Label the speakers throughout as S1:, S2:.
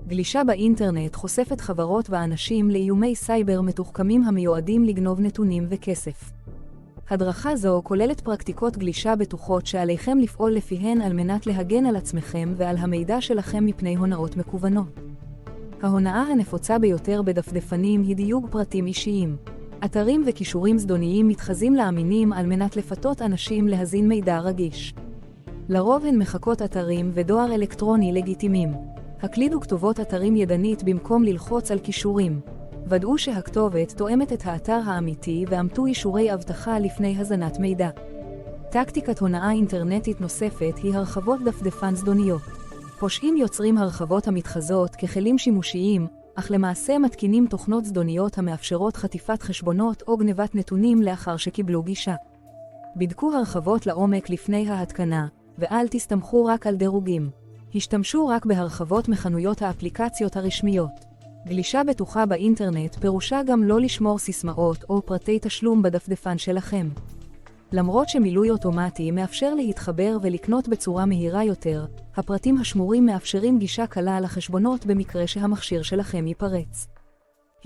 S1: גלישה באינטרנט חושפת חברות ואנשים לאיומי סייבר מתוחכמים המיועדים לגנוב נתונים וכסף. הדרכה זו כוללת פרקטיקות גלישה בטוחות שעליכם לפעול לפיהן על מנת להגן על עצמכם ועל המידע שלכם מפני הונאות מקוונות. ההונאה הנפוצה ביותר בדפדפנים היא דיוג פרטים אישיים. אתרים וקישורים זדוניים מתחזים לאמינים על מנת לפתות אנשים להזין מידע רגיש. לרוב הן מחקות אתרים ודואר אלקטרוני לגיטימיים. הקלידו כתובות אתרים ידנית במקום ללחוץ על קישורים. ודאו שהכתובת תואמת את האתר האמיתי ועמתו אישורי אבטחה לפני הזנת מידע. טקטיקת הונאה אינטרנטית נוספת היא הרחבות דפדפן זדוניות. פושעים יוצרים הרחבות המתחזות ככלים שימושיים, אך למעשה מתקינים תוכנות זדוניות המאפשרות חטיפת חשבונות או גנבת נתונים לאחר שקיבלו גישה. בדקו הרחבות לעומק לפני ההתקנה, ואל תסתמכו רק על דירוגים. השתמשו רק בהרחבות מחנויות האפליקציות הרשמיות. גלישה בטוחה באינטרנט פירושה גם לא לשמור סיסמאות או פרטי תשלום בדפדפן שלכם. למרות שמילוי אוטומטי מאפשר להתחבר ולקנות בצורה מהירה יותר, הפרטים השמורים מאפשרים גישה קלה לחשבונות במקרה שהמכשיר שלכם ייפרץ.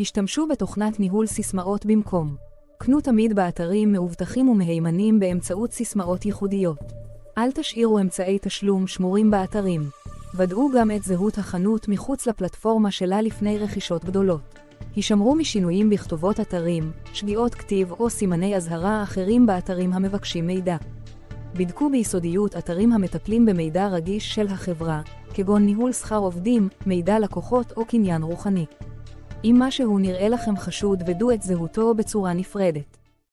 S1: השתמשו בתוכנת ניהול סיסמאות במקום. קנו תמיד באתרים מאובטחים ומהימנים באמצעות סיסמאות ייחודיות. אל תשאירו אמצעי תשלום שמורים באתרים. ודאו גם את זהות החנות מחוץ לפלטפורמה שלה לפני רכישות גדולות. הישמרו משינויים בכתובות אתרים, שגיאות כתיב או סימני אזהרה אחרים באתרים המבקשים מידע. בדקו ביסודיות אתרים המטפלים במידע רגיש של החברה, כגון ניהול שכר עובדים, מידע לקוחות או קניין רוחני. אם משהו נראה לכם חשוד, ודאו את זהותו בצורה נפרדת.